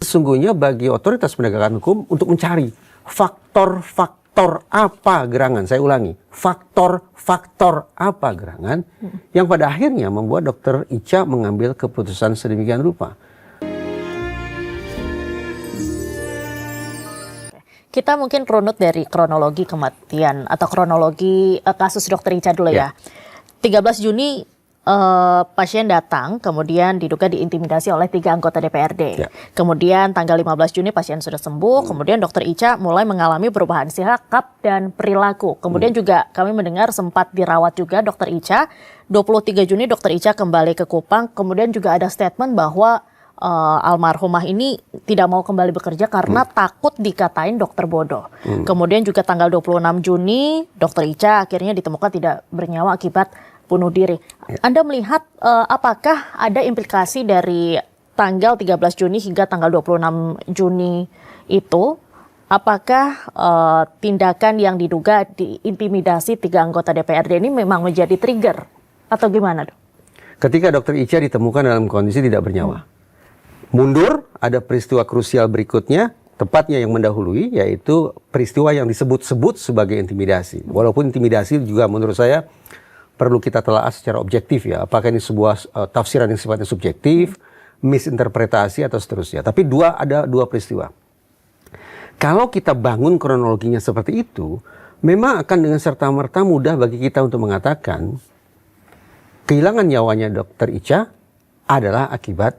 sesungguhnya bagi otoritas penegakan hukum untuk mencari faktor-faktor apa gerangan. Saya ulangi, faktor-faktor apa gerangan yang pada akhirnya membuat Dr. Icha mengambil keputusan sedemikian rupa. Kita mungkin runut dari kronologi kematian atau kronologi kasus Dr. Icha dulu ya. 13 Juni pasien datang, kemudian diduga diintimidasi oleh 3 anggota DPRD. Kemudian tanggal 15 Juni pasien sudah sembuh, kemudian Dr. Icha mulai mengalami perubahan sikap dan perilaku. Kemudian juga kami mendengar sempat dirawat juga Dr. Icha. 23 Juni Dr. Icha kembali ke Kupang, kemudian juga ada statement bahwa almarhumah ini tidak mau kembali bekerja karena takut dikatain dokter bodoh. Kemudian juga tanggal 26 Juni Dr. Icha akhirnya ditemukan tidak bernyawa akibat bunuh diri. Anda melihat apakah ada implikasi dari tanggal 13 Juni hingga tanggal 26 Juni itu? Apakah tindakan yang diduga diintimidasi 3 anggota DPRD ini memang menjadi trigger atau gimana, Dok? Ketika Dr. Icha ditemukan dalam kondisi tidak bernyawa, mundur, ada peristiwa krusial berikutnya, tepatnya yang mendahului, yaitu peristiwa yang disebut-sebut sebagai intimidasi. Walaupun intimidasi juga menurut saya perlu kita telaah secara objektif ya. Apakah ini sebuah tafsiran yang sifatnya subjektif, misinterpretasi atau seterusnya. Tapi ada dua peristiwa. Kalau kita bangun kronologinya seperti itu, memang akan dengan serta-merta mudah bagi kita untuk mengatakan kehilangan nyawanya Dr. Icha adalah akibat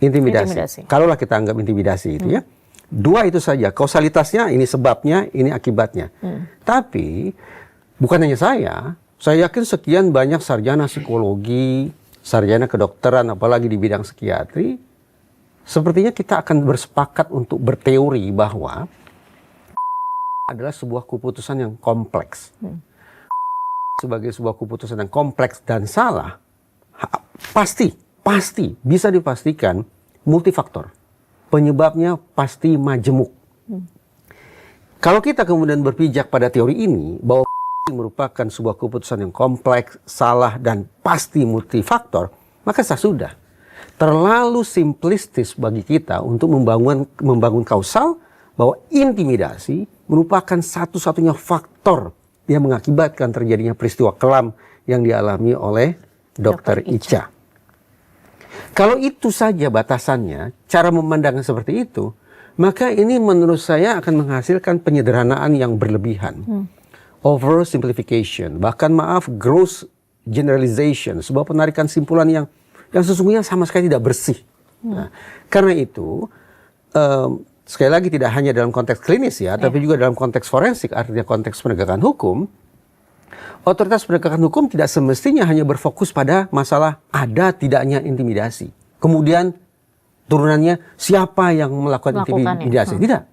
intimidasi. Kalaulah kita anggap intimidasi itu ya. Dua itu saja. Kausalitasnya ini sebabnya, ini akibatnya. Tapi bukan hanya saya yakin sekian banyak sarjana psikologi, sarjana kedokteran, apalagi di bidang psikiatri, sepertinya kita akan bersepakat untuk berteori bahwa adalah sebuah keputusan yang kompleks. Sebagai sebuah keputusan yang kompleks dan salah, pasti bisa dipastikan multifaktor. Penyebabnya pasti majemuk. Kalau kita kemudian berpijak pada teori ini, bahwa merupakan sebuah keputusan yang kompleks, salah, dan pasti multifaktor, maka sudah terlalu simplistis bagi kita untuk membangun kausal bahwa intimidasi merupakan satu-satunya faktor yang mengakibatkan terjadinya peristiwa kelam yang dialami oleh Dr. Icha. Kalau itu saja batasannya, cara memandangnya seperti itu, maka ini menurut saya akan menghasilkan penyederhanaan yang berlebihan. Oversimplification, bahkan gross generalization, sebuah penarikan simpulan yang sesungguhnya sama sekali tidak bersih. Nah, karena itu, sekali lagi tidak hanya dalam konteks klinis ya, tapi juga dalam konteks forensik, artinya konteks penegakan hukum, otoritas penegakan hukum tidak semestinya hanya berfokus pada masalah ada tidaknya intimidasi. Kemudian turunannya siapa yang melakukan intimidasi. Tidak.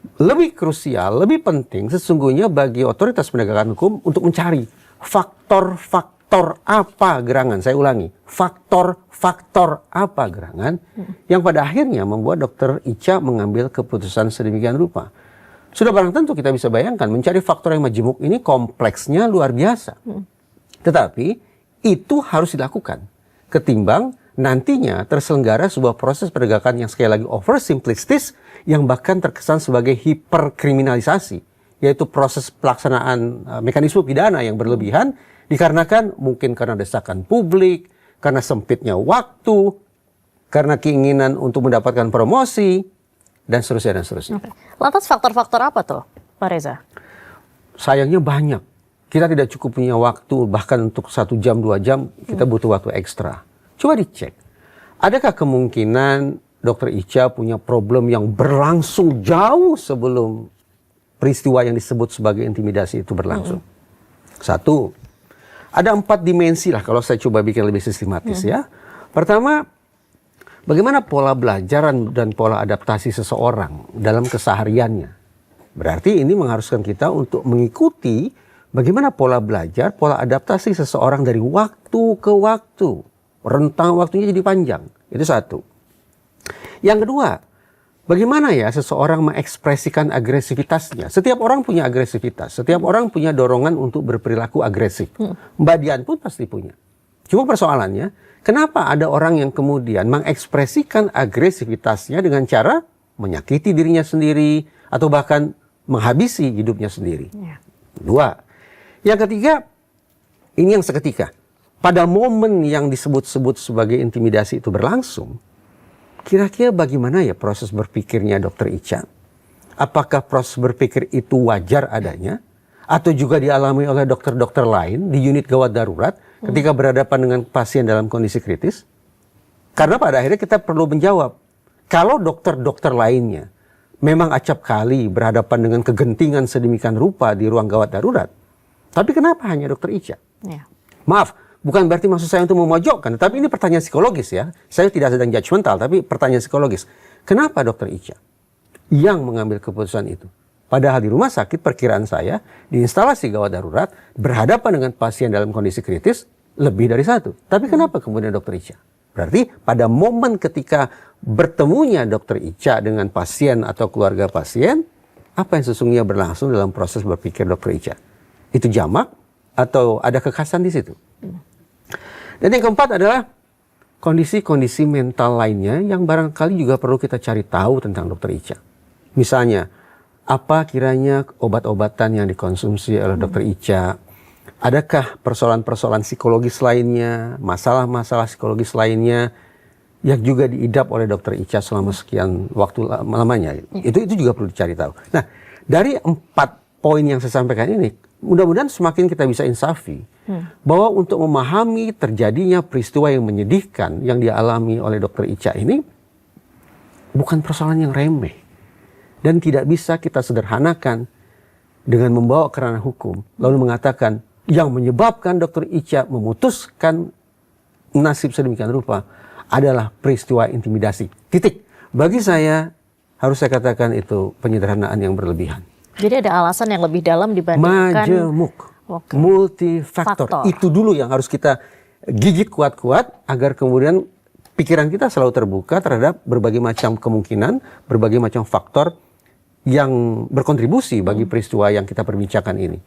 Lebih krusial, lebih penting sesungguhnya bagi otoritas penegakan hukum untuk mencari faktor-faktor apa gerangan. Saya ulangi, faktor-faktor apa gerangan yang pada akhirnya membuat Dr. Icha mengambil keputusan sedemikian rupa. Sudah barang tentu kita bisa bayangkan mencari faktor yang majemuk ini kompleksnya luar biasa. Tetapi itu harus dilakukan ketimbang nantinya terselenggara sebuah proses penegakan yang sekali lagi oversimplistis yang bahkan terkesan sebagai hiperkriminalisasi, yaitu proses pelaksanaan mekanisme pidana yang berlebihan dikarenakan mungkin karena desakan publik, karena sempitnya waktu, karena keinginan untuk mendapatkan promosi, dan seterusnya dan seterusnya. Lantas faktor-faktor apa tuh, Pak Reza? Sayangnya banyak. Kita tidak cukup punya waktu, bahkan untuk 1 jam, 2 jam, kita butuh waktu ekstra. Coba dicek, adakah kemungkinan Dr. Icha punya problem yang berlangsung jauh sebelum peristiwa yang disebut sebagai intimidasi itu berlangsung? Satu, ada 4 dimensi lah kalau saya coba bikin lebih sistematis ya. Pertama, bagaimana pola belajar dan pola adaptasi seseorang dalam kesehariannya. Berarti ini mengharuskan kita untuk mengikuti bagaimana pola belajar, pola adaptasi seseorang dari waktu ke waktu. Rentang waktunya jadi panjang. Itu satu. Yang kedua, bagaimana ya seseorang mengekspresikan agresivitasnya. Setiap orang punya agresivitas. Setiap orang punya dorongan untuk berperilaku agresif. Mbak Dian pun pasti punya. Cuma persoalannya, kenapa ada orang yang kemudian mengekspresikan agresivitasnya dengan cara menyakiti dirinya sendiri atau bahkan menghabisi hidupnya sendiri? Ya. Dua. Yang ketiga, ini yang seketika. Pada momen yang disebut-sebut sebagai intimidasi itu berlangsung, kira-kira bagaimana ya proses berpikirnya Dr. Icha? Apakah proses berpikir itu wajar adanya? Atau juga dialami oleh dokter-dokter lain di unit gawat darurat ketika berhadapan dengan pasien dalam kondisi kritis? Karena pada akhirnya kita perlu menjawab, kalau dokter-dokter lainnya memang acap kali berhadapan dengan kegentingan sedemikian rupa di ruang gawat darurat, tapi kenapa hanya Dr. Icha? Ya. Maaf, bukan berarti maksud saya untuk memojokkan, tapi ini pertanyaan psikologis ya. Saya tidak sedang judgmental, tapi pertanyaan psikologis. Kenapa Dr. Icha yang mengambil keputusan itu? Padahal di rumah sakit perkiraan saya, di instalasi gawat darurat, berhadapan dengan pasien dalam kondisi kritis, lebih dari satu. Tapi kenapa kemudian Dr. Icha? Berarti pada momen ketika bertemunya Dr. Icha dengan pasien atau keluarga pasien, apa yang sesungguhnya berlangsung dalam proses berpikir Dr. Icha? Itu jamak atau ada kekhasan di situ? Dan yang keempat adalah kondisi-kondisi mental lainnya yang barangkali juga perlu kita cari tahu tentang Dr. Icha. Misalnya, apa kiranya obat-obatan yang dikonsumsi oleh Dr. Icha? Adakah persoalan-persoalan psikologis lainnya, masalah-masalah psikologis lainnya yang juga diidap oleh Dr. Icha selama sekian waktu lamanya? Itu juga perlu dicari tahu. Nah, dari 4 poin yang saya sampaikan ini, mudah-mudahan semakin kita bisa insafi bahwa untuk memahami terjadinya peristiwa yang menyedihkan yang dialami oleh Dr. Icha ini bukan persoalan yang remeh dan tidak bisa kita sederhanakan dengan membawa ke ranah hukum lalu mengatakan yang menyebabkan Dr. Icha memutuskan nasib sedemikian rupa adalah peristiwa intimidasi. Titik. Bagi saya harus saya katakan itu penyederhanaan yang berlebihan. Jadi ada alasan yang lebih dalam dibandingkan Majemuk, multifaktor. Itu dulu yang harus kita gigit kuat-kuat agar kemudian pikiran kita selalu terbuka terhadap berbagai macam kemungkinan, berbagai macam faktor yang berkontribusi bagi peristiwa yang kita perbincangkan ini.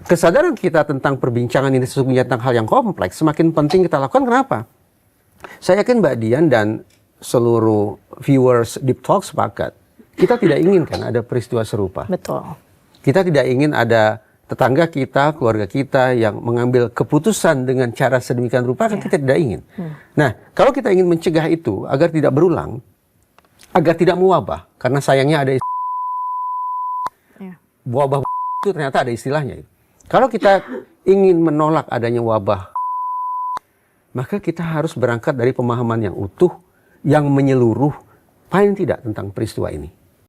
Kesadaran kita tentang perbincangan ini sesungguhnya tentang hal yang kompleks semakin penting kita lakukan. Kenapa? Saya yakin Mbak Dian dan seluruh viewers Deep Talk sepakat. Kita tidak inginkan ada peristiwa serupa. Betul. Kita tidak ingin ada tetangga kita, keluarga kita yang mengambil keputusan dengan cara sedemikian rupa, kan kita tidak ingin. Nah, kalau kita ingin mencegah itu agar tidak berulang, agar tidak mewabah, karena sayangnya ada wabah itu ternyata ada istilahnya. Kalau kita ingin menolak adanya wabah, maka kita harus berangkat dari pemahaman yang utuh, yang menyeluruh, paling tidak tentang peristiwa ini.